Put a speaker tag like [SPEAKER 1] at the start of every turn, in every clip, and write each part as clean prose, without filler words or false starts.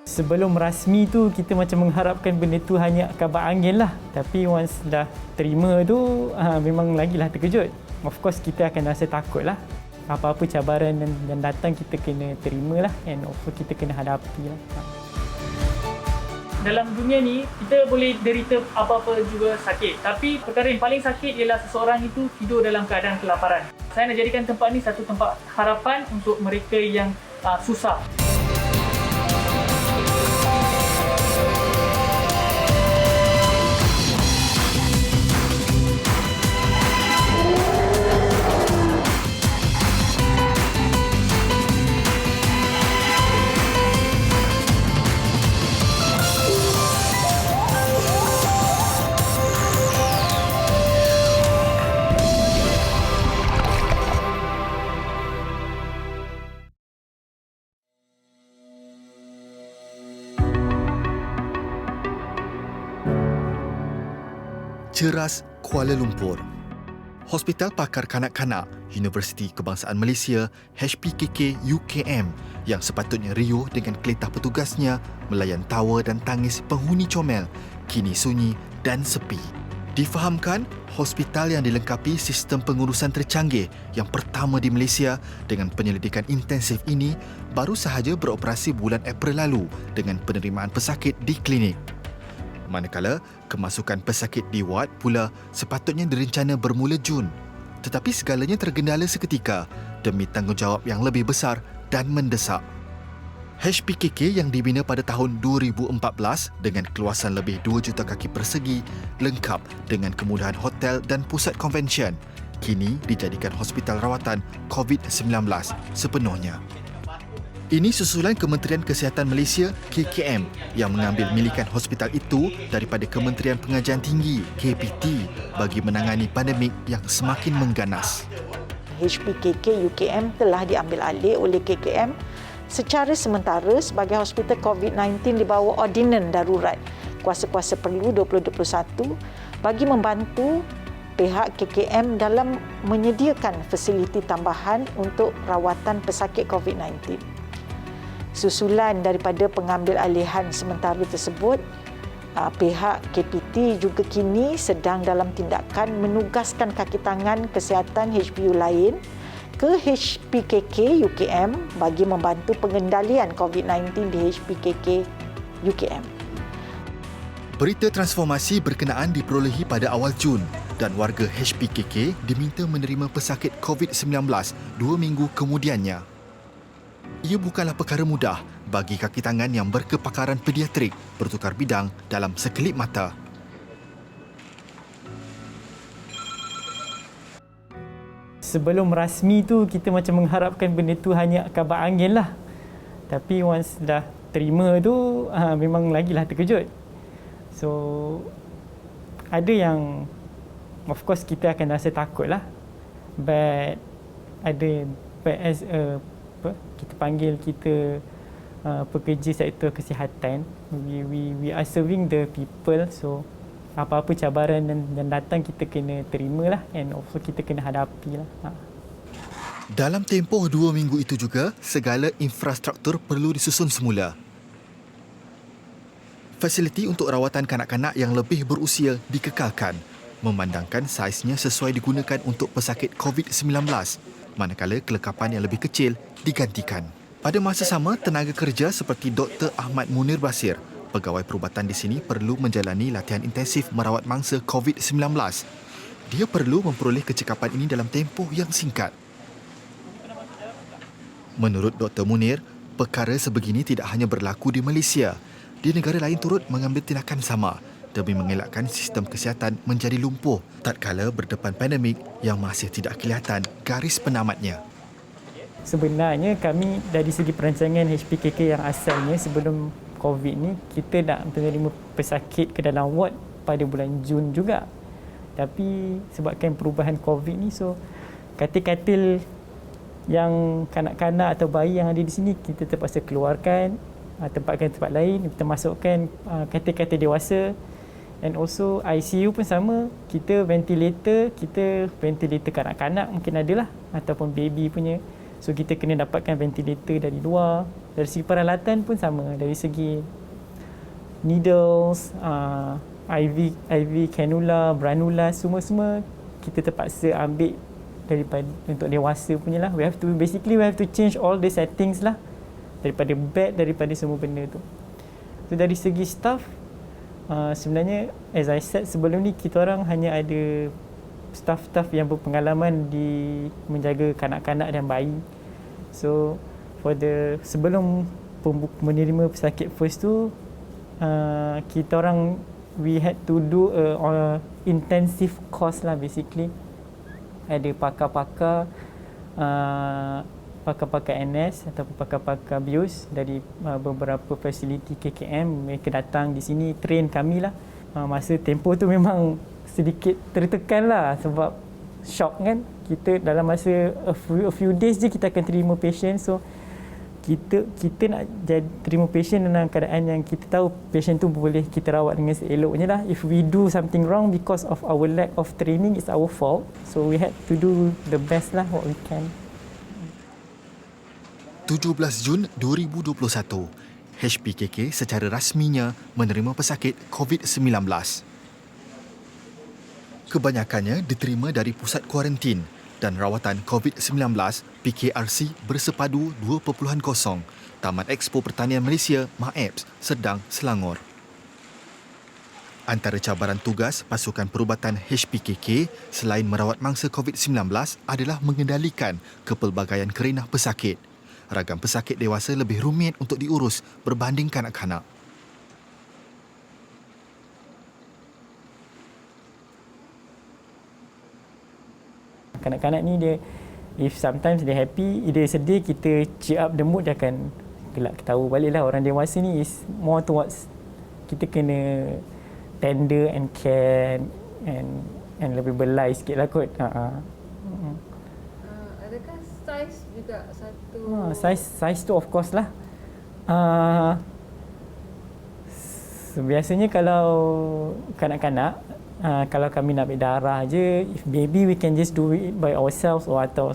[SPEAKER 1] Sebelum rasmi tu kita macam mengharapkan benda tu hanya kabar angin lah. Tapi once dah terima tu memang lagilah terkejut. Of course kita akan rasa takut lah. Apa-apa cabaran yang datang kita kena terima lah. And of course kita kena hadapi lah. Dalam dunia ni kita boleh derita apa-apa juga sakit. Tapi perkara yang paling sakit ialah seseorang itu tidur dalam keadaan kelaparan. Saya nak jadikan tempat ni satu tempat harapan untuk mereka yang susah.
[SPEAKER 2] Ceras, Kuala Lumpur. Hospital Pakar Kanak-Kanak Universiti Kebangsaan Malaysia HPKK UKM yang sepatutnya riuh dengan keletah petugasnya melayan tawa dan tangis penghuni comel kini sunyi dan sepi. Difahamkan, hospital yang dilengkapi sistem pengurusan tercanggih yang pertama di Malaysia dengan penyelidikan intensif ini baru sahaja beroperasi bulan April lalu dengan penerimaan pesakit di klinik. Manakala, kemasukan pesakit di ward pula sepatutnya direncana bermula Jun. Tetapi segalanya tergendala seketika demi tanggungjawab yang lebih besar dan mendesak. HPKK yang dibina pada tahun 2014 dengan keluasan lebih 2 juta kaki persegi lengkap dengan kemudahan hotel dan pusat konvensyen, kini dijadikan hospital rawatan COVID-19 sepenuhnya. Ini susulan Kementerian Kesihatan Malaysia KKM yang mengambil milikan hospital itu daripada Kementerian Pengajian Tinggi KPT bagi menangani pandemik yang semakin mengganas.
[SPEAKER 3] HPKK UKM telah diambil alih oleh KKM secara sementara sebagai hospital COVID-19 di bawah ordinan darurat Kuasa-Kuasa Perlu 2021 bagi membantu pihak KKM dalam menyediakan fasiliti tambahan untuk rawatan pesakit COVID-19. Susulan daripada pengambil alihan sementara tersebut, pihak KPT juga kini sedang dalam tindakan menugaskan kaki tangan kesihatan HPU lain ke HPKK UKM bagi membantu pengendalian COVID-19 di HPKK UKM.
[SPEAKER 2] Berita transformasi berkenaan diperolehi pada awal Jun dan warga HPKK diminta menerima pesakit COVID-19 2 minggu kemudiannya. Ia bukanlah perkara mudah bagi kaki tangan yang berkepakaran pediatrik bertukar bidang dalam sekelip mata.
[SPEAKER 1] Sebelum rasmi tu kita macam mengharapkan benda tu hanya kabar angin lah. Tapi once dah terima tu memang lagilah terkejut. So ada yang of course kita akan rasa takut lah. But as a kita panggil kita pekerja sektor kesihatan, we are serving the people, so apa-apa cabaran yang datang kita kena terimalah and also kita kena hadapilah.
[SPEAKER 2] Dalam tempoh 2 minggu itu juga, segala infrastruktur perlu disusun semula. Fasiliti untuk rawatan kanak-kanak yang lebih berusia dikekalkan, memandangkan saiznya sesuai digunakan untuk pesakit COVID-19, manakala kelengkapan yang lebih kecil digantikan. Pada masa sama, tenaga kerja seperti Dr. Ahmad Munir Basir, pegawai perubatan di sini perlu menjalani latihan intensif merawat mangsa COVID-19. Dia perlu memperoleh kecekapan ini dalam tempoh yang singkat. Menurut Dr. Munir, perkara sebegini tidak hanya berlaku di Malaysia. Di negara lain turut mengambil tindakan sama demi mengelakkan sistem kesihatan menjadi lumpuh tatkala berdepan pandemik yang masih tidak kelihatan garis penamatnya.
[SPEAKER 1] Sebenarnya kami dari segi perancangan HPKK yang asalnya sebelum COVID ni, kita nak menerima pesakit ke dalam ward pada bulan Jun juga. Tapi sebabkan perubahan COVID ni, so katil-katil yang kanak-kanak atau bayi yang ada di sini kita terpaksa keluarkan, tempatkan tempat lain, kita masukkan katil-katil dewasa. And also ICU pun sama, kita ventilator kanak-kanak mungkin adalah ataupun baby punya. So kita kena dapatkan ventilator dari luar. Dari segi peralatan pun sama, dari segi needles, IV cannula, branula, semua kita terpaksa ambil daripada untuk dewasa punya lah. We have to change all the settings lah, daripada bed, daripada semua benda tu. So dari segi staff, sebenarnya as I said sebelum ni, kita orang hanya ada staff-staff yang berpengalaman di menjaga kanak-kanak dan bayi. So sebelum menerima pesakit first tu, kita orang we had to do a intensive course lah basically. Ada pakar-pakar NS atau pakar-pakar BIOS dari beberapa fasiliti KKM. Mereka datang di sini train kami lah. Masa tempoh tu memang sedikit tertekan lah sebab shock kan. Kita dalam masa a few days je kita akan terima patient. So kita nak terima patient dalam keadaan yang kita tahu patient tu boleh kita rawat dengan seeloknya lah. If we do something wrong because of our lack of training, it's our fault. So we had to do the best lah what we can.
[SPEAKER 2] 17 Jun 2021, HPKK secara rasminya menerima pesakit COVID-19. Kebanyakannya diterima dari pusat kuarantin dan rawatan COVID-19 PKRC Bersepadu 2.0, Taman Expo Pertanian Malaysia MAEPS, Serdang, Selangor. Antara cabaran tugas pasukan perubatan HPKK selain merawat mangsa COVID-19 adalah mengendalikan kepelbagaian kerenah pesakit. Ragam pesakit dewasa lebih rumit untuk diurus berbanding kanak-kanak.
[SPEAKER 1] Kanak-kanak ni dia, if sometimes dia happy, dia sedih, kita cheer up the mood, dia akan gelak ketawa balik lah. Orang dewasa ni is more towards kita kena tender and care and lebih belai sikit lah kot.
[SPEAKER 4] Adakah saiz juga satu?
[SPEAKER 1] Saiz tu of course lah. Biasanya kalau kanak-kanak, kalau kami nak ambil darah je, if baby we can just do it by ourselves, atau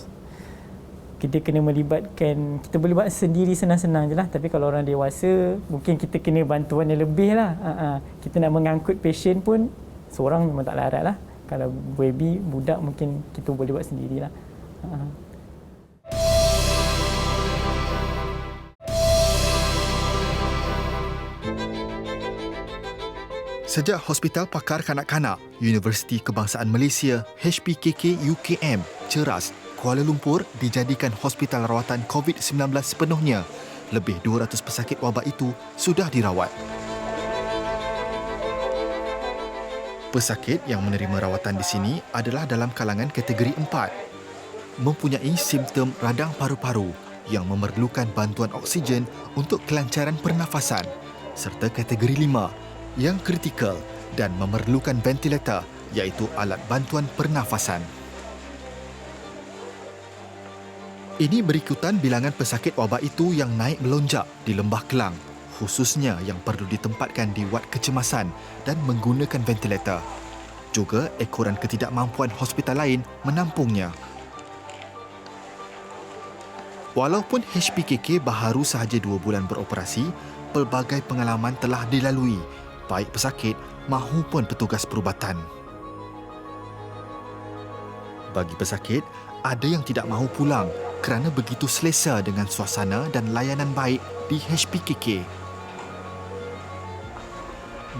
[SPEAKER 1] kita kena melibatkan, kita boleh buat sendiri senang-senang je lah. Tapi kalau orang dewasa, mungkin kita kena bantuan yang lebih lah. Kita nak mengangkut patient pun seorang memang tak larat lah. Kalau baby, budak, mungkin kita boleh buat sendiri lah.
[SPEAKER 2] Sejak Hospital Pakar Kanak-Kanak Universiti Kebangsaan Malaysia HPKK UKM Ceras, Kuala Lumpur dijadikan hospital rawatan COVID-19 sepenuhnya, lebih 200 pesakit wabak itu sudah dirawat. Pesakit yang menerima rawatan di sini adalah dalam kalangan kategori 4. Mempunyai simptom radang paru-paru yang memerlukan bantuan oksigen untuk kelancaran pernafasan, serta kategori 5 yang kritikal dan memerlukan ventilator, iaitu alat bantuan pernafasan. Ini berikutan bilangan pesakit wabak itu yang naik melonjak di Lembah Kelang, khususnya yang perlu ditempatkan di wad kecemasan dan menggunakan ventilator. Juga ekoran ketidakmampuan hospital lain menampungnya. Walaupun HPKK baharu sahaja 2 bulan beroperasi, pelbagai pengalaman telah dilalui, baik pesakit mahupun petugas perubatan. Bagi pesakit, ada yang tidak mahu pulang kerana begitu selesa dengan suasana dan layanan baik di HPKK.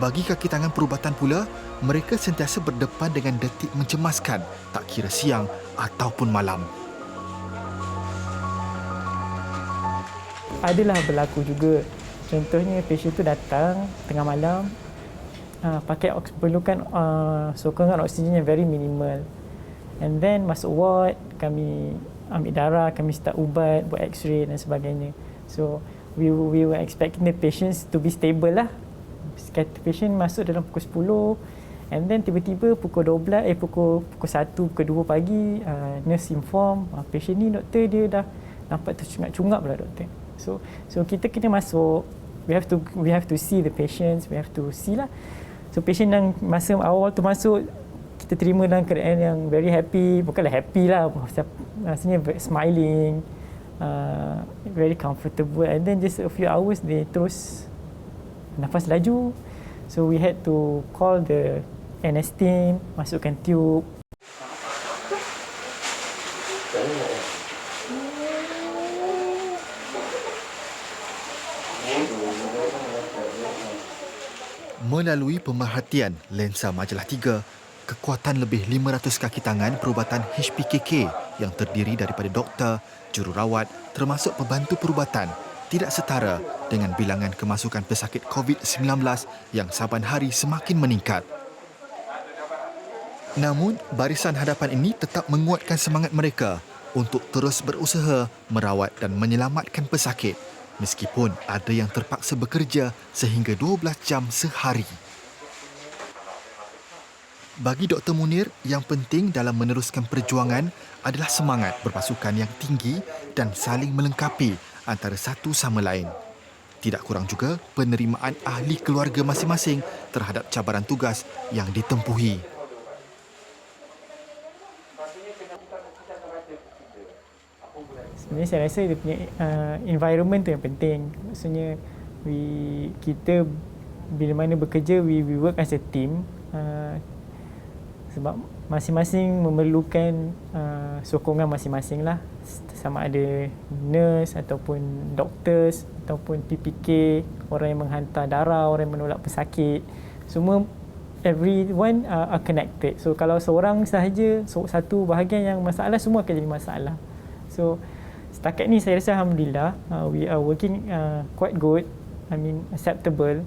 [SPEAKER 2] Bagi kaki tangan perubatan pula, mereka sentiasa berdepan dengan detik mencemaskan, tak kira siang ataupun malam.
[SPEAKER 1] Adalah berlaku juga. Contohnya patient tu datang tengah malam, pakai perlukan sokongan oksigen yang very minimal. And then masuk ward, kami ambil darah, kami start ubat, buat x-ray dan sebagainya. So we were expecting the patients to be stable lah. Patient masuk dalam pukul 10, and then tiba-tiba pukul 1, pukul 2 pagi, nurse inform, patient ni doktor dia dah nampak tercungap-cungap lah doktor. So kita kena masuk, we have to see the patients, we have to see lah. So patient yang masa awal tu masuk, kita terima dalam keadaan yang very happy, bukanlah happy lah, rasanya smiling, very comfortable, and then just a few hours they terus nafas laju, so we had to call the NS team, masukkan tube.
[SPEAKER 2] Melalui pemerhatian lensa majalah 3, kekuatan lebih 500 kaki tangan perubatan HPKK yang terdiri daripada doktor, jururawat termasuk pembantu perubatan tidak setara dengan bilangan kemasukan pesakit COVID-19 yang saban hari semakin meningkat. Namun, barisan hadapan ini tetap menguatkan semangat mereka untuk terus berusaha merawat dan menyelamatkan pesakit, meskipun ada yang terpaksa bekerja sehingga 12 jam sehari. Bagi Dr. Munir, yang penting dalam meneruskan perjuangan adalah semangat berpasukan yang tinggi dan saling melengkapi antara satu sama lain. Tidak kurang juga penerimaan ahli keluarga masing-masing terhadap cabaran tugas yang ditempuhi.
[SPEAKER 1] Sebenarnya saya rasa dia punya environment tu yang penting. Maksudnya kita bila mana bekerja, we work as a team, sebab masing-masing memerlukan sokongan masing-masing lah, sama ada nurse ataupun doctors ataupun PPK, orang yang menghantar darah, orang yang menolak pesakit, semua everyone are connected. So kalau seorang sahaja, satu bahagian yang masalah, semua akan jadi masalah. So setakat ni saya rasa alhamdulillah we are working quite good, I mean acceptable.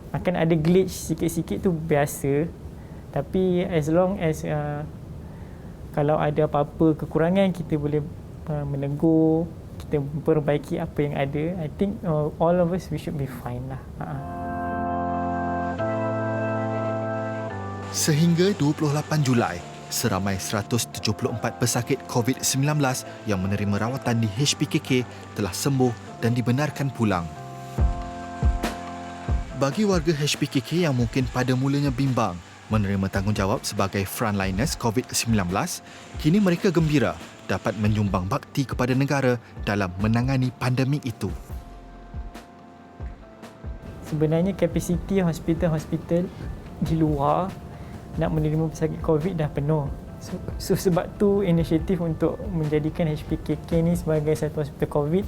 [SPEAKER 1] Akan ada glitch sikit-sikit tu biasa, tapi as long as kalau ada apa-apa kekurangan, kita boleh menegur, kita perbaiki apa yang ada. I think all of us we should be fine lah.
[SPEAKER 2] Sehingga 28 Julai, seramai 174 pesakit COVID-19 yang menerima rawatan di HPKK telah sembuh dan dibenarkan pulang. Bagi warga HPKK yang mungkin pada mulanya bimbang menerima tanggungjawab sebagai frontliners COVID-19, kini mereka gembira dapat menyumbang bakti kepada negara dalam menangani pandemik itu.
[SPEAKER 1] Sebenarnya kapasiti hospital-hospital di luar nak menerima pesakit COVID dah penuh. So sebab tu inisiatif untuk menjadikan HPKK ni sebagai satu hospital COVID,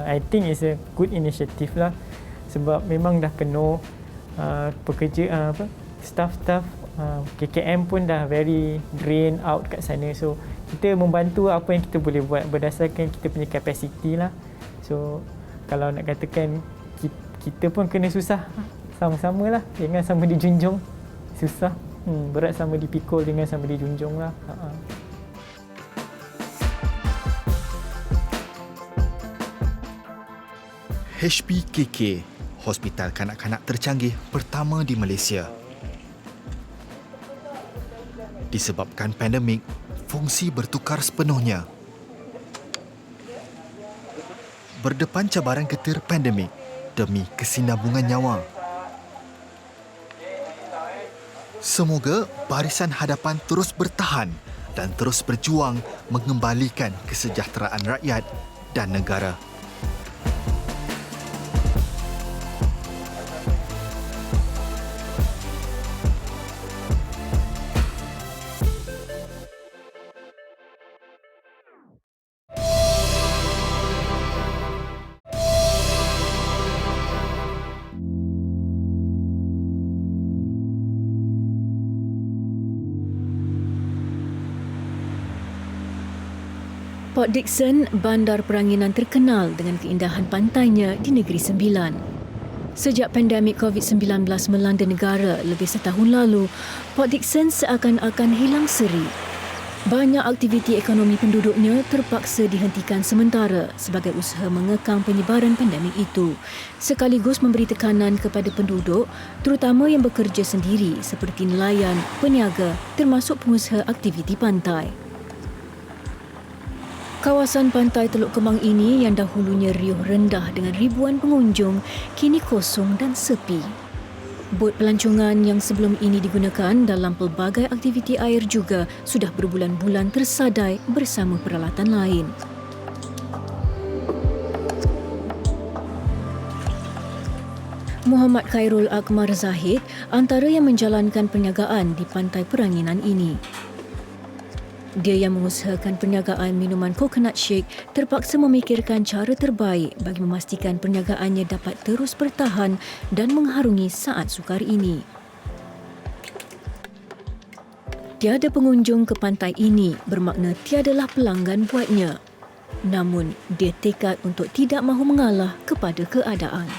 [SPEAKER 1] I think is a good initiative lah. Sebab memang dah penuh, pekerja, staff-staff KKM pun dah very drain out kat sana. So kita membantu apa yang kita boleh buat berdasarkan kita punya kapasiti lah. So kalau nak katakan kita pun kena susah sama-sama lah, jangan sama dijunjung. Susah, berat sama dipikul dengan sama dijunjung lah.
[SPEAKER 2] HPKK, hospital kanak-kanak tercanggih pertama di Malaysia. Disebabkan pandemik, fungsi bertukar sepenuhnya. Berdepan cabaran getir pandemik demi kesinambungan nyawa. Semoga barisan hadapan terus bertahan dan terus berjuang mengembalikan kesejahteraan rakyat dan negara.
[SPEAKER 5] Port Dickson, bandar peranginan terkenal dengan keindahan pantainya di Negeri Sembilan. Sejak pandemik COVID-19 melanda negara lebih setahun lalu, Port Dickson seakan-akan hilang seri. Banyak aktiviti ekonomi penduduknya terpaksa dihentikan sementara sebagai usaha mengekang penyebaran pandemik itu, sekaligus memberi tekanan kepada penduduk, terutama yang bekerja sendiri seperti nelayan, peniaga termasuk pengusaha aktiviti pantai. Kawasan pantai Teluk Kemang ini yang dahulunya riuh rendah dengan ribuan pengunjung, kini kosong dan sepi. Bot pelancongan yang sebelum ini digunakan dalam pelbagai aktiviti air juga sudah berbulan-bulan tersadai bersama peralatan lain. Muhammad Khairul Akmar Zahid antara yang menjalankan perniagaan di pantai Peranginan ini. Dia yang mengusahakan perniagaan minuman coconut shake terpaksa memikirkan cara terbaik bagi memastikan perniagaannya dapat terus bertahan dan mengharungi saat sukar ini. Tiada pengunjung ke pantai ini bermakna tiadalah pelanggan buatnya. Namun, dia tekad untuk tidak mahu mengalah kepada keadaan.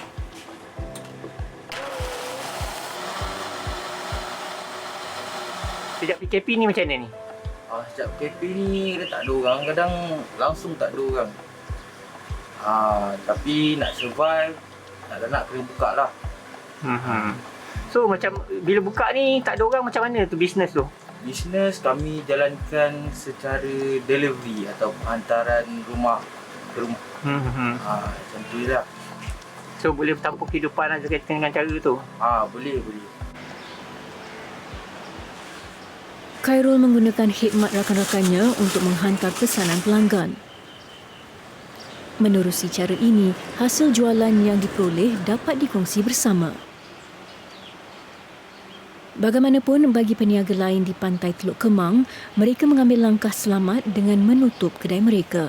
[SPEAKER 1] Sejak PKP ni macam mana ni?
[SPEAKER 6] Sejak PKP ni dia tak ada orang, kadang langsung tak ada orang. Tapi nak survive, nak kena buka lah.
[SPEAKER 1] So macam bila buka ni tak ada orang, macam mana tu bisnes tu?
[SPEAKER 6] Bisnes kami jalankan secara delivery atau hantaran rumah ke rumah. Macam tu je lah.
[SPEAKER 1] So boleh bertampung kehidupan dengan cara tu?
[SPEAKER 6] Boleh.
[SPEAKER 5] Khairul menggunakan khidmat rakan-rakannya untuk menghantar pesanan pelanggan. Menerusi cara ini, hasil jualan yang diperoleh dapat dikongsi bersama. Bagaimanapun bagi peniaga lain di pantai Teluk Kemang, mereka mengambil langkah selamat dengan menutup kedai mereka.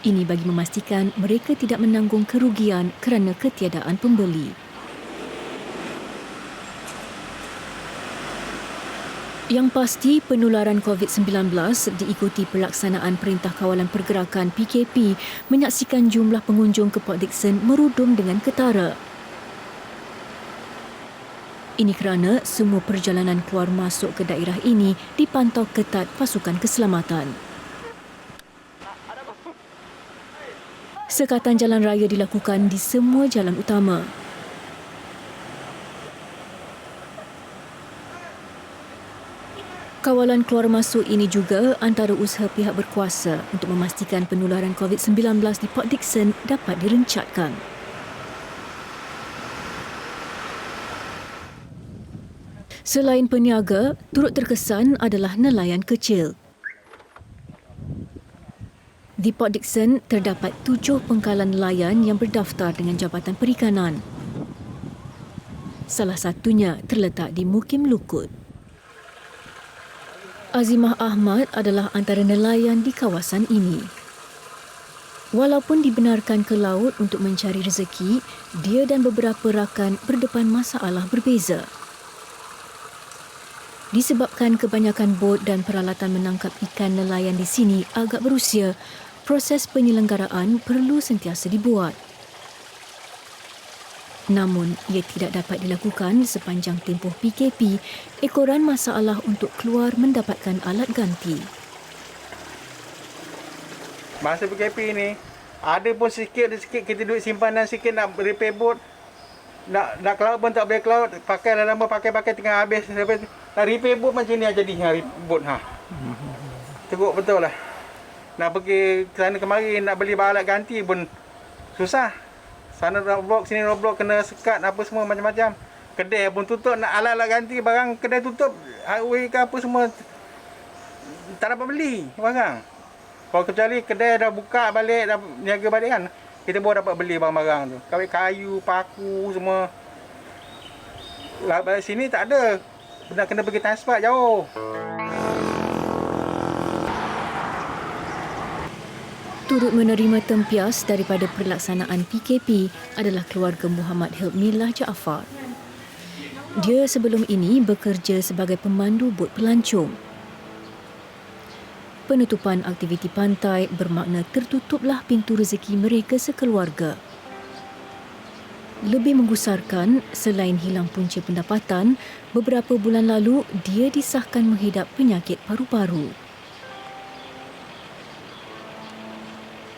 [SPEAKER 5] Ini bagi memastikan mereka tidak menanggung kerugian kerana ketiadaan pembeli. Yang pasti, penularan COVID-19 diikuti pelaksanaan Perintah Kawalan Pergerakan PKP menyaksikan jumlah pengunjung ke Port Dickson merudum dengan ketara. Ini kerana semua perjalanan keluar masuk ke daerah ini dipantau ketat pasukan keselamatan. Sekatan jalan raya dilakukan di semua jalan utama. Kawalan keluar masuk ini juga antara usaha pihak berkuasa untuk memastikan penularan COVID-19 di Port Dickson dapat direncatkan. Selain peniaga, turut terkesan adalah nelayan kecil. Di Port Dickson terdapat 7 pangkalan nelayan yang berdaftar dengan Jabatan Perikanan. Salah satunya terletak di Mukim Lukut. Azimah Ahmad adalah antara nelayan di kawasan ini. Walaupun dibenarkan ke laut untuk mencari rezeki, dia dan beberapa rakan berdepan masalah berbeza. Disebabkan kebanyakan bot dan peralatan menangkap ikan nelayan di sini agak berusia, proses penyelenggaraan perlu sentiasa dibuat. Namun, ia tidak dapat dilakukan sepanjang tempoh PKP, ekoran masalah untuk keluar mendapatkan alat ganti.
[SPEAKER 7] Masa PKP ni, ada pun sikit kita duit simpanan sikit nak repair boat. Nak ke laut pun tak boleh ke laut, pakai dah lama pakai tengah habis. Nak repair boat macam ni jadi boat. Teruk betul lah. Nak pergi ke sana kemari, nak beli alat ganti pun susah. Sana roadblock, sini roadblock, kena sekat apa semua macam-macam. Kedai pun tutup, nak alat-alat ganti barang kedai tutup. Highway ke apa semua tak dapat beli barang. Kalau kecuali kedai dah buka balik, dah niaga balik kan, kita baru dapat beli barang-barang tu. Kawit kayu, paku semua. Balik sini tak ada. Nak kena pergi transport jauh.
[SPEAKER 5] Turut menerima tempias daripada pelaksanaan PKP adalah keluarga Muhammad Hilmillah Jaafar. Dia sebelum ini bekerja sebagai pemandu bot pelancong. Penutupan aktiviti pantai bermakna tertutuplah pintu rezeki mereka sekeluarga. Lebih menggusarkan, selain hilang punca pendapatan, beberapa bulan lalu dia disahkan menghidap penyakit paru-paru.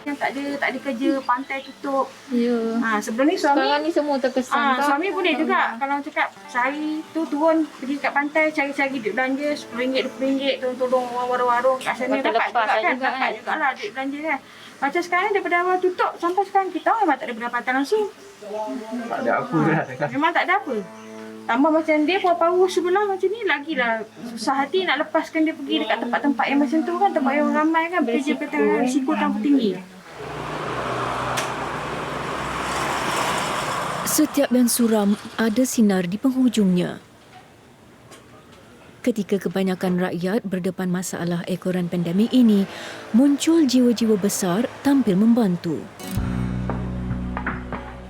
[SPEAKER 8] Yang tak ada kerja, pantai tutup.
[SPEAKER 4] Ya.
[SPEAKER 8] Sebelum ni suami
[SPEAKER 4] Sekarang ni semua terkesan.
[SPEAKER 8] suami boleh juga kalau cakap sehari tu turun pergi kat pantai cari-cari duit belanja RM10, RM20, tolong orang warung-warung kat sana dapat jugalah duit belanja kan. Macam sekarang daripada awal tutup sampai sekarang kita memang tak ada pendapatan langsung.
[SPEAKER 6] Tak ada apa lah.
[SPEAKER 8] Memang tak ada apa. Tambah macam dia paru sebelah macam ni, lagilah susah hati nak lepaskan dia pergi dekat tempat-tempat yang macam tu kan, tempat yang ramai kan, bekerja risiko tambah tinggi.
[SPEAKER 5] Setiap yang suram ada sinar di penghujungnya. Ketika kebanyakan rakyat berdepan masalah ekoran pandemik ini, muncul jiwa-jiwa besar tampil membantu.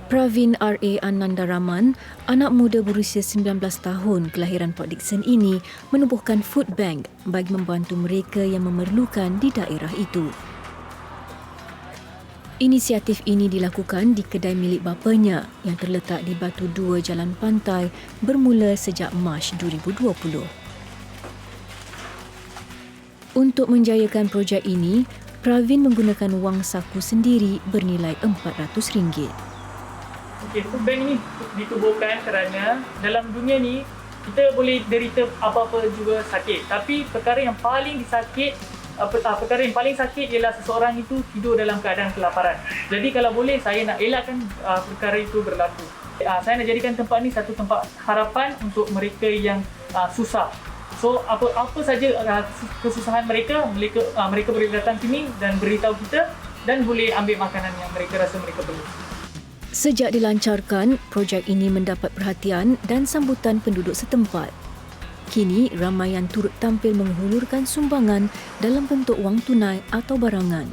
[SPEAKER 5] Pravin R.A. Anandaraman, anak muda berusia 19 tahun kelahiran Port Dickson ini, menubuhkan food bank bagi membantu mereka yang memerlukan di daerah itu. Inisiatif ini dilakukan di kedai milik bapanya yang terletak di Batu 2 Jalan Pantai bermula sejak Mac 2020. Untuk menjayakan projek ini, Pravin menggunakan wang saku sendiri bernilai RM400.
[SPEAKER 1] Okey, food bank ni ditubuhkan kerana dalam dunia ni kita boleh derita apa-apa juga sakit. Tapi perkara yang paling sakit ialah seseorang itu tidur dalam keadaan kelaparan. Jadi kalau boleh saya nak elakkan perkara itu berlaku. Saya nak jadikan tempat ni satu tempat harapan untuk mereka yang susah. So apa saja kesusahan mereka boleh datang sini dan beritahu kita dan boleh ambil makanan yang mereka rasa mereka perlu.
[SPEAKER 5] Sejak dilancarkan, projek ini mendapat perhatian dan sambutan penduduk setempat. Kini, ramai yang turut tampil menghulurkan sumbangan dalam bentuk wang tunai atau barangan.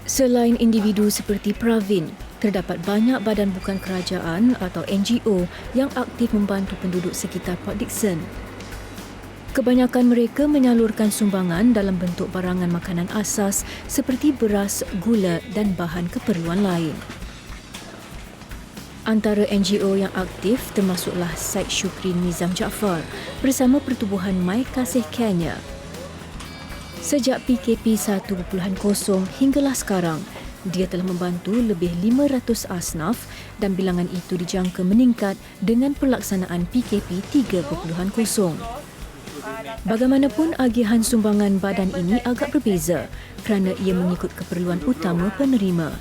[SPEAKER 5] Selain individu seperti Pravin, terdapat banyak badan bukan kerajaan atau NGO yang aktif membantu penduduk sekitar Port Dickson. Kebanyakan mereka menyalurkan sumbangan dalam bentuk barangan makanan asas seperti beras, gula dan bahan keperluan lain. Antara NGO yang aktif termasuklah Syed Shukri Nizam Jaafar bersama Pertubuhan My Kasih Care-nya. Sejak PKP 1.0 hinggalah sekarang, dia telah membantu lebih 500 asnaf dan bilangan itu dijangka meningkat dengan pelaksanaan PKP 3.0. Bagaimanapun, agihan sumbangan badan ini agak berbeza kerana ia mengikut keperluan utama penerima.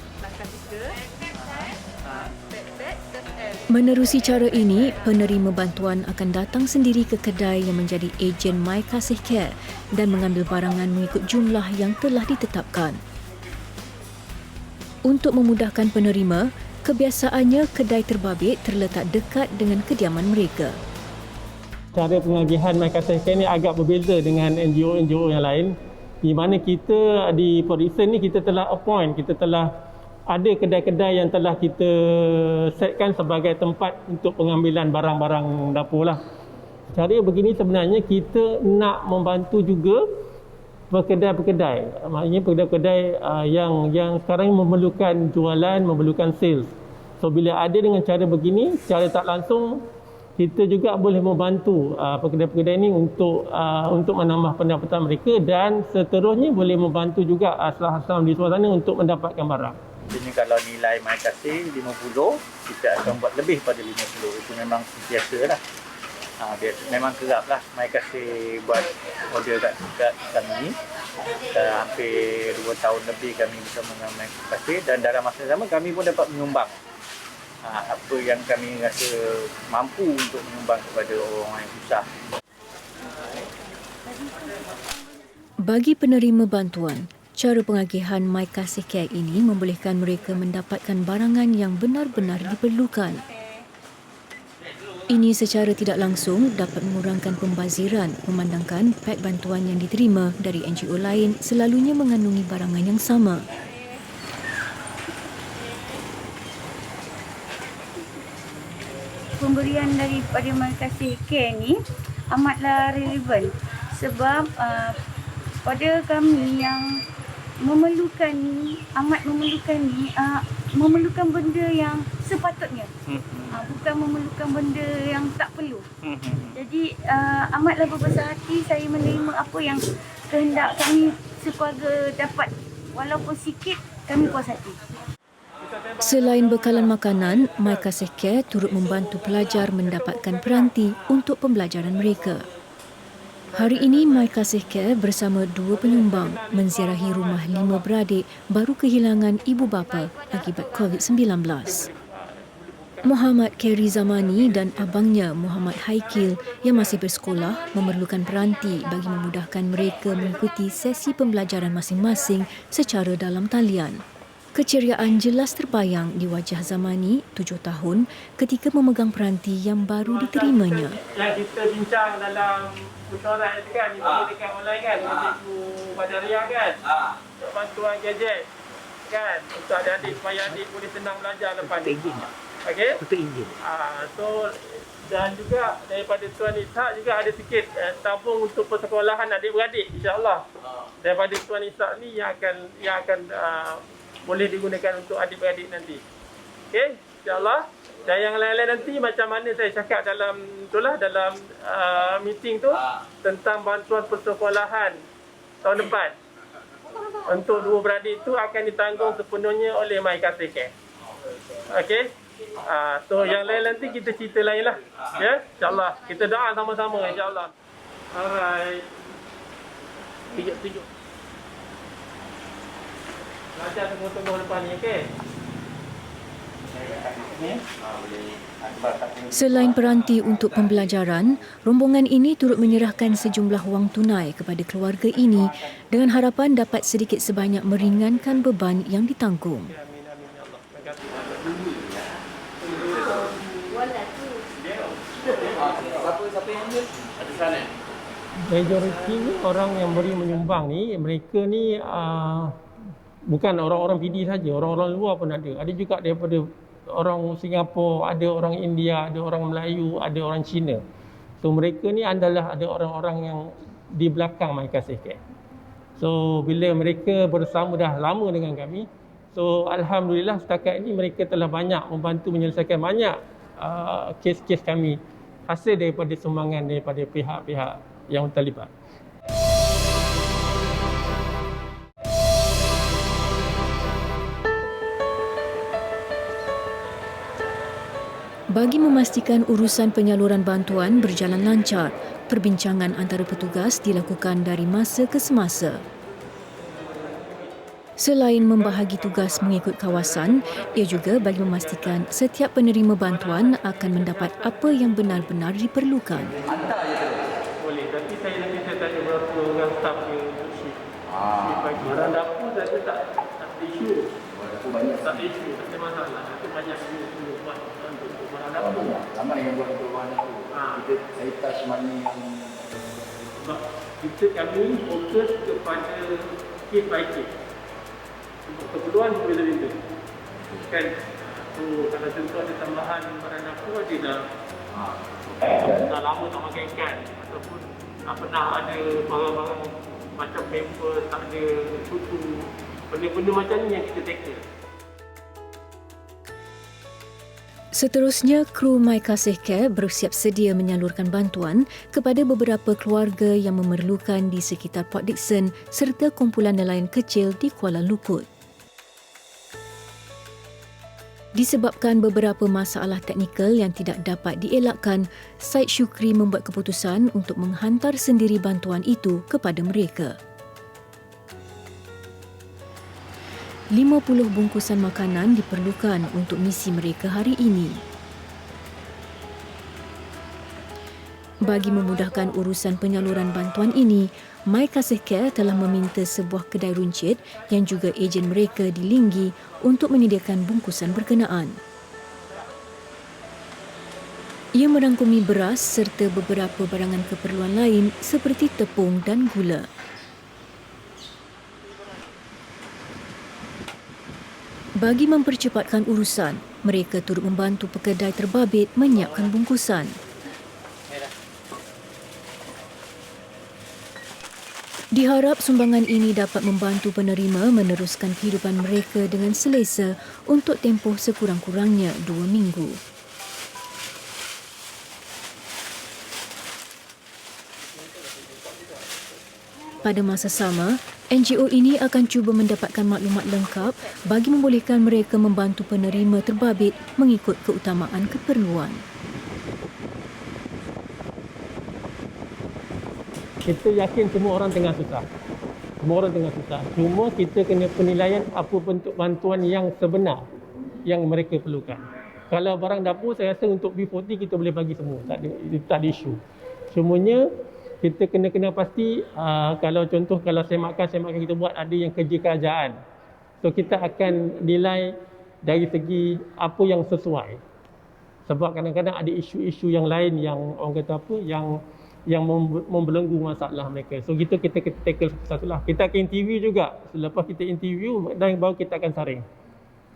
[SPEAKER 5] Menerusi cara ini, penerima bantuan akan datang sendiri ke kedai yang menjadi ejen My Kasih Care dan mengambil barangan mengikut jumlah yang telah ditetapkan. Untuk memudahkan penerima, kebiasaannya kedai terbabit terletak dekat dengan kediaman mereka.
[SPEAKER 9] Cara pengagihan My Kasih Care ni agak berbeza dengan NGO-NGO yang lain, di mana kita di Port Dickson ni kita telah appoint, kita telah ada kedai-kedai yang telah kita setkan sebagai tempat untuk pengambilan barang-barang dapur lah. Cara begini sebenarnya kita nak membantu juga pekedai-pekedai, maknanya pekedai-pekedai yang sekarang memerlukan jualan, memerlukan sales. So bila ada dengan cara begini, secara tak langsung kita juga boleh membantu pekedai-pekedai ini untuk menambah pendapatan mereka dan seterusnya boleh membantu juga aslam-aslam di luar sana untuk mendapatkan barang.
[SPEAKER 6] Jadi kalau nilai My Kasih 50, kita akan buat lebih pada 50. Itu memang biasa lah. Memang kerap lah My Kasih buat order kat kami. Hampir 2 tahun lebih kami bersama dengan My Kasih dan dalam masa sama kami pun dapat menyumbang apa yang kami rasa mampu untuk menyumbang kepada orang yang susah.
[SPEAKER 5] Bagi penerima bantuan, cara pengagihan My Kasih Care ini membolehkan mereka mendapatkan barangan yang benar-benar diperlukan. Ini secara tidak langsung dapat mengurangkan pembaziran memandangkan pak bantuan yang diterima dari NGO lain selalunya mengandungi barangan yang sama.
[SPEAKER 8] Pemberian daripada My Kasih Care ni amatlah relevan sebab pada kami yang memerlukan benda yang sepatutnya, bukan memerlukan benda yang tak perlu. Jadi amatlah berbesar hati saya menerima apa yang kehendak kami sekeluarga dapat, walaupun sikit kami puas hati.
[SPEAKER 5] Selain bekalan makanan, My Kasih Care turut membantu pelajar mendapatkan peranti untuk pembelajaran mereka. Hari ini, My Kasih Care bersama 2 penyumbang menziarahi rumah 5 beradik baru kehilangan ibu bapa akibat COVID-19. Muhammad Khairi Zamani dan abangnya Muhammad Haikil yang masih bersekolah memerlukan peranti bagi memudahkan mereka mengikuti sesi pembelajaran masing-masing secara dalam talian. Keceriaan jelas terbayang di wajah Zamani, 7 tahun, ketika memegang peranti yang baru diterimanya.
[SPEAKER 9] Yang kita bincang dalam mesyuarat itu kan, dekat online kan, cikgu Badariah kan, bantuan gadget kan, untuk adik-adik supaya adik boleh senang belajar lepas ni. Okey? So dan juga daripada Tuan Ishak juga ada sikit tabung untuk persekolahan adik-beradik, insya-Allah. Daripada Tuan Ishak ni yang akan boleh digunakan untuk adik-beradik nanti. Okey, insya-Allah. Dan yang lain-lain nanti macam mana saya cakap dalam meeting tu tentang bantuan persekolahan tahun depan. Untuk dua beradik itu akan ditanggung sepenuhnya oleh My Kasih Care. Okey. So yang lain nanti kita cerita lain lah. Ya, insya-Allah. Kita doa sama-sama insya-Allah. Alright. Tunjuk. Belajar tunggu-tunggu depan ni, okey?
[SPEAKER 5] Selain peranti untuk pembelajaran, rombongan ini turut menyerahkan sejumlah wang tunai kepada keluarga ini dengan harapan dapat sedikit sebanyak meringankan beban yang ditanggung.
[SPEAKER 9] Majoriti orang yang beri menyumbang ni, mereka ni bukan orang-orang PD saja, orang-orang luar pun ada. Ada juga daripada orang Singapura, ada orang India, ada orang Melayu, ada orang Cina. So mereka ni adalah ada orang-orang yang di belakang My Kasih Care. So bila mereka bersama dah lama dengan kami, so alhamdulillah setakat ini mereka telah banyak membantu menyelesaikan banyak kes-kes kami hasil daripada sumbangan daripada pihak-pihak yang terlibat.
[SPEAKER 5] Bagi memastikan urusan penyaluran bantuan berjalan lancar, perbincangan antara petugas dilakukan dari masa ke semasa. Selain membahagi tugas mengikut kawasan, ia juga bagi memastikan setiap penerima bantuan akan mendapat apa yang benar-benar diperlukan.
[SPEAKER 9] Boleh, tapi saya tanya berapa orang staff yang untuk shift. Bagi orang dapur saya tak ada isu. Tak ada isu, tak ada masalah. Itu banyak isu buat untuk orang dapur.
[SPEAKER 10] Ramai yang buat perubahan itu. Saya touch mana yang...
[SPEAKER 9] Sebab kami fokus kepada case by case. Untuk keperluan berbeza-beza. Kan? So, kalau contoh ada tambahan barang dapur, dia dah lama tak makan ikan. Ataupun tak pernah ada barang-barang macam paper, tak ada susu. Benda-benda macam ni yang kita tackle.
[SPEAKER 5] Seterusnya, kru My Kasih Care bersiap sedia menyalurkan bantuan kepada beberapa keluarga yang memerlukan di sekitar Port Dickson serta kumpulan nelayan kecil di Kuala Luput. Disebabkan beberapa masalah teknikal yang tidak dapat dielakkan, Syed Shukri membuat keputusan untuk menghantar sendiri bantuan itu kepada mereka. 50 bungkusan makanan diperlukan untuk misi mereka hari ini. Bagi memudahkan urusan penyaluran bantuan ini, My Kasih Care telah meminta sebuah kedai runcit yang juga ejen mereka di Linggi untuk menyediakan bungkusan berkenaan. Ia merangkumi beras serta beberapa barangan keperluan lain seperti tepung dan gula. Bagi mempercepatkan urusan, mereka turut membantu pekedai terbabit menyiapkan bungkusan. Diharap sumbangan ini dapat membantu penerima meneruskan kehidupan mereka dengan selesa untuk tempoh sekurang-kurangnya 2 minggu. Pada masa sama, NGO ini akan cuba mendapatkan maklumat lengkap bagi membolehkan mereka membantu penerima terbabit mengikut keutamaan keperluan.
[SPEAKER 9] Kita yakin semua orang tengah susah. Semua orang tengah susah. Cuma kita kena penilaian apa bentuk bantuan yang sebenar yang mereka perlukan. Kalau barang dapur saya rasa untuk B40 kita boleh bagi semua, tak ada isu. Cumanya kita kena pasti kalau contoh kalau semakan kita buat ada yang kerja kerajaan. So kita akan nilai dari segi apa yang sesuai. Sebab kadang-kadang ada isu-isu yang lain yang orang kata apa yang membelenggu masalah mereka. So kita tackle satu-satu lah. Kita akan interview juga. Selepas kita interview dan baru kita akan saring.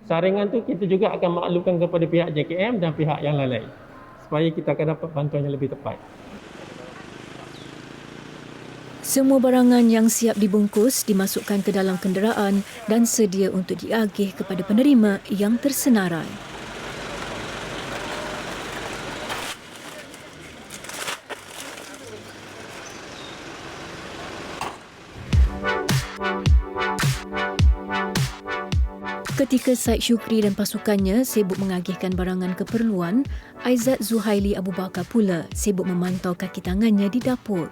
[SPEAKER 9] Saringan tu kita juga akan maklumkan kepada pihak JKM dan pihak yang lain-lain supaya kita akan dapat bantuan yang lebih tepat.
[SPEAKER 5] Semua barangan yang siap dibungkus dimasukkan ke dalam kenderaan dan sedia untuk diagih kepada penerima yang tersenarai. Ketika Said Syukri dan pasukannya sibuk mengagihkan barangan keperluan, Aizat Zuhaili Abu Bakar pula sibuk memantau kaki tangannya di dapur.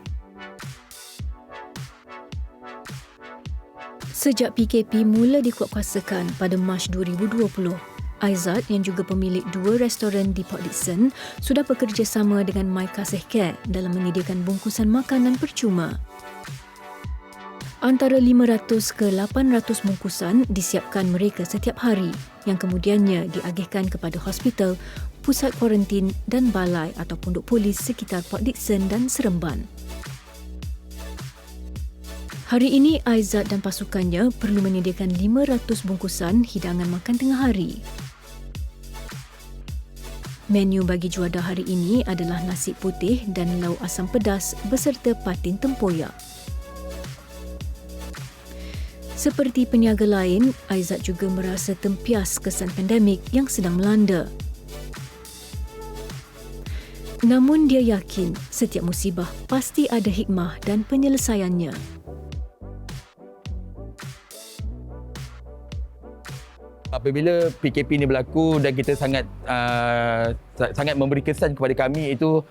[SPEAKER 5] Sejak PKP mula dikuatkuasakan pada Mac 2020, Aizat yang juga pemilik 2 restoran di Port Dickson sudah bekerjasama dengan My Kasih Care dalam menyediakan bungkusan makanan percuma. Antara 500 ke 800 bungkusan disiapkan mereka setiap hari yang kemudiannya diagihkan kepada hospital, pusat kuarantin dan balai atau pondok polis sekitar Port Dickson dan Seremban. Hari ini Aizat dan pasukannya perlu menyediakan 500 bungkusan hidangan makan tengah hari. Menu bagi juadah hari ini adalah nasi putih dan lauk asam pedas beserta patin tempoyak. Seperti peniaga lain, Aizat juga merasa tempias kesan pandemik yang sedang melanda. Namun dia yakin setiap musibah pasti ada hikmah dan penyelesaiannya.
[SPEAKER 10] Apabila PKP ini berlaku dan kita sangat memberi kesan kepada kami itu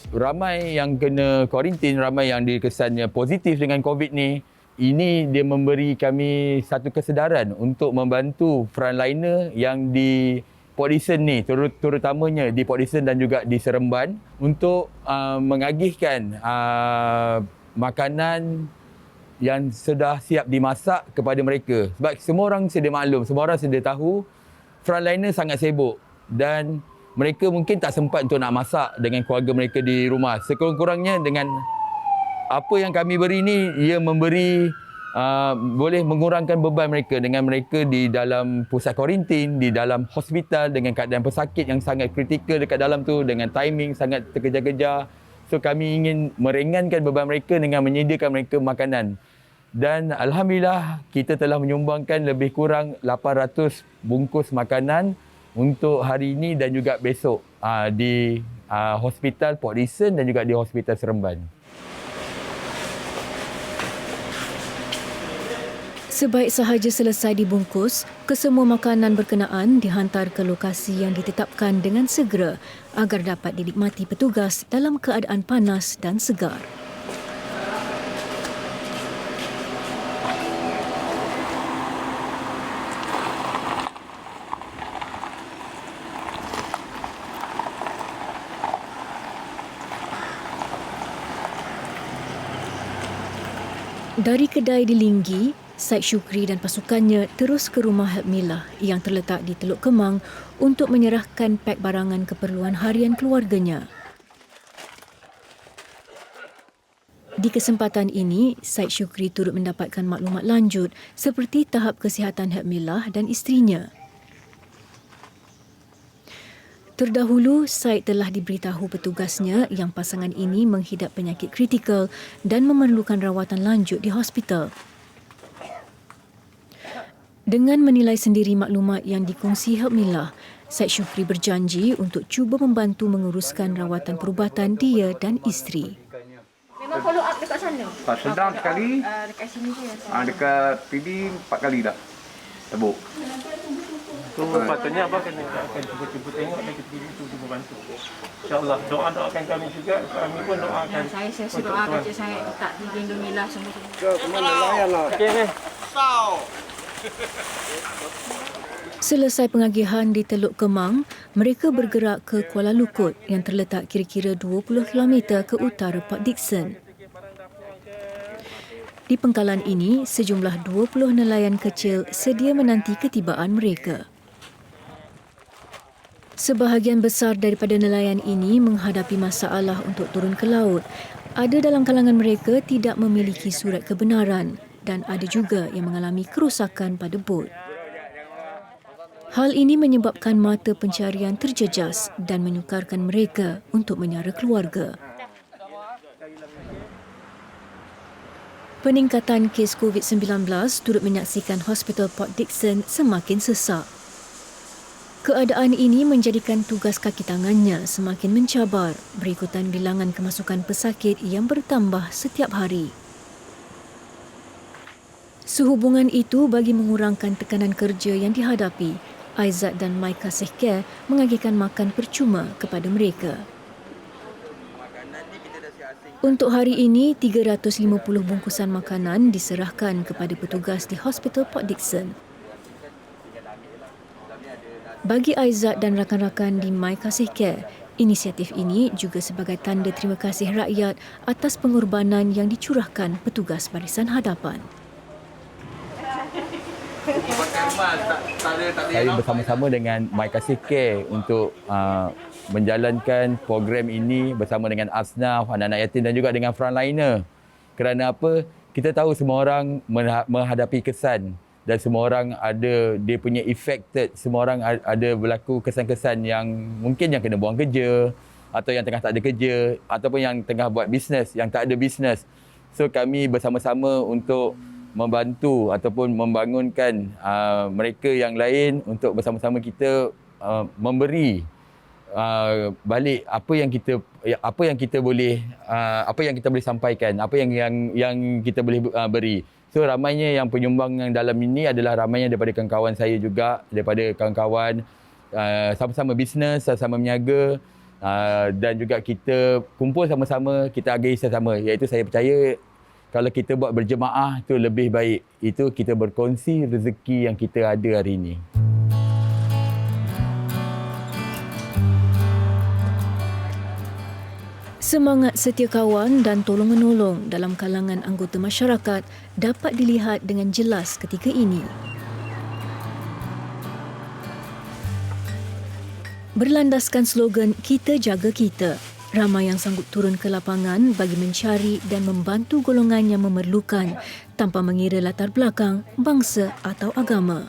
[SPEAKER 10] ramai yang kena kuarantin, ramai yang dikesannya positif dengan COVID ni. Ini dia memberi kami satu kesedaran untuk membantu frontliner yang di Port Dickson ni, terutamanya di Port Dickson dan juga di Seremban untuk mengagihkan makanan yang sudah siap dimasak kepada mereka. Sebab semua orang sedia maklum, semua orang sedia tahu frontliner sangat sibuk dan mereka mungkin tak sempat untuk nak masak dengan keluarga mereka di rumah. Sekurang-kurangnya dengan apa yang kami beri ni, ia memberi boleh mengurangkan beban mereka dengan mereka di dalam pusat kuarantin, di dalam hospital dengan keadaan pesakit yang sangat kritikal dekat dalam tu dengan timing sangat terkejar-kejar. So kami ingin meringankan beban mereka dengan menyediakan mereka makanan. Dan alhamdulillah kita telah menyumbangkan lebih kurang 800 bungkus makanan untuk hari ini dan juga besok di hospital Port Dickson dan juga di hospital Seremban.
[SPEAKER 5] Sebaik sahaja selesai dibungkus, kesemua makanan berkenaan dihantar ke lokasi yang ditetapkan dengan segera agar dapat dinikmati petugas dalam keadaan panas dan segar. Dari kedai di Linggi, Said Syukri dan pasukannya terus ke rumah Helpmillah yang terletak di Teluk Kemang untuk menyerahkan pek barangan keperluan harian keluarganya. Di kesempatan ini, Said Syukri turut mendapatkan maklumat lanjut seperti tahap kesihatan Helpmillah dan isterinya. Terdahulu, Said telah diberitahu petugasnya yang pasangan ini menghidap penyakit kritikal dan memerlukan rawatan lanjut di hospital. Dengan menilai sendiri maklumat yang dikongsi Helpmillah, Said Syukri berjanji untuk cuba membantu menguruskan rawatan perubatan dia dan isteri.
[SPEAKER 8] Memang follow up dekat sana?
[SPEAKER 7] Sedang sekali.
[SPEAKER 8] Dekat sini je.
[SPEAKER 7] Dekat PD 4 kali dah. Tebuk.
[SPEAKER 9] So patutnya Abang akan cuba tengok dan kita cuba bantu. InsyaAllah doakan kami juga, kami pun doakan.
[SPEAKER 8] Saya doakan je saya tak dilindungilah semua.
[SPEAKER 7] Kemana layan lah.
[SPEAKER 9] Okey.
[SPEAKER 5] Selesai pengagihan di Teluk Kemang, mereka bergerak ke Kuala Lukut yang terletak kira-kira 20 km ke utara Port Dickson. Di pengkalan ini, sejumlah 20 nelayan kecil sedia menanti ketibaan mereka. Sebahagian besar daripada nelayan ini menghadapi masalah untuk turun ke laut. Ada dalam kalangan mereka tidak memiliki surat kebenaran dan ada juga yang mengalami kerosakan pada bot. Hal ini menyebabkan mata pencarian terjejas dan menyukarkan mereka untuk menyara keluarga. Peningkatan kes COVID-19 turut menyaksikan Hospital Port Dickson semakin sesak. Keadaan ini menjadikan tugas kaki tangannya semakin mencabar berikutan bilangan kemasukan pesakit yang bertambah setiap hari. Sehubungan itu, bagi mengurangkan tekanan kerja yang dihadapi, Aizat dan My Kasih Care mengagihkan makan percuma kepada mereka. Untuk hari ini, 350 bungkusan makanan diserahkan kepada petugas di Hospital Port Dickson. Bagi Aizat dan rakan-rakan di My Kasih Care, inisiatif ini juga sebagai tanda terima kasih rakyat atas pengorbanan yang dicurahkan petugas barisan hadapan.
[SPEAKER 10] Saya bersama-sama dengan My Kasih Care untuk menjalankan program ini bersama dengan Asnaf, anak-anak yatim dan juga dengan frontliner. Kerana apa? Kita tahu semua orang menghadapi kesan dan semua orang ada dia punya affected, semua orang ada berlaku kesan-kesan yang mungkin yang kena buang kerja atau yang tengah tak ada kerja ataupun yang tengah buat bisnes, yang tak ada bisnes. So kami bersama-sama untuk membantu ataupun membangunkan mereka yang lain untuk bersama-sama kita memberi balik apa yang kita boleh sampaikan, apa yang kita boleh beri. So ramainya yang penyumbang yang dalam ini adalah ramainya daripada kawan-kawan saya juga, daripada kawan-kawan sama-sama bisnes, sama-sama meniaga dan juga kita kumpul sama-sama, kita agih sama-sama, iaitu saya percaya kalau kita buat berjemaah tu lebih baik. Itu kita berkongsi rezeki yang kita ada hari ini.
[SPEAKER 5] Semangat setia kawan dan tolong-menolong dalam kalangan anggota masyarakat dapat dilihat dengan jelas ketika ini. Berlandaskan slogan "Kita Jaga Kita", ramai yang sanggup turun ke lapangan bagi mencari dan membantu golongan yang memerlukan tanpa mengira latar belakang, bangsa atau agama.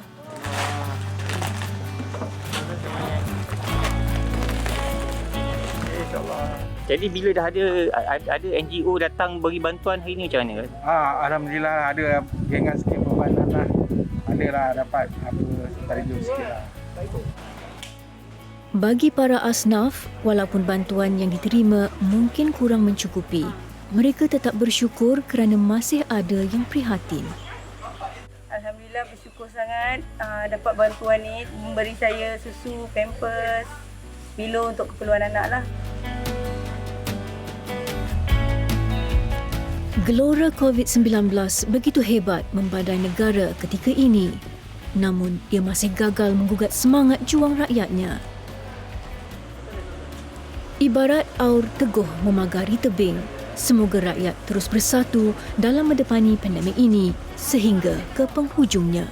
[SPEAKER 6] Jadi bila dah ada NGO datang bagi bantuan hari ni macam mana?
[SPEAKER 7] Alhamdulillah ada gengan sikit pembantuan lah. Adalah dapat terjun sikit lah.
[SPEAKER 5] Bagi para asnaf, walaupun bantuan yang diterima mungkin kurang mencukupi, mereka tetap bersyukur kerana masih ada yang prihatin.
[SPEAKER 8] Alhamdulillah bersyukur sangat dapat bantuan ni, memberi saya susu, pampers, pillow untuk keperluan anak lah.
[SPEAKER 5] Gelora COVID-19 begitu hebat membadai negara ketika ini. Namun, ia masih gagal menggugat semangat juang rakyatnya. Ibarat aur teguh memagari tebing, semoga rakyat terus bersatu dalam mendepani pandemik ini sehingga ke penghujungnya.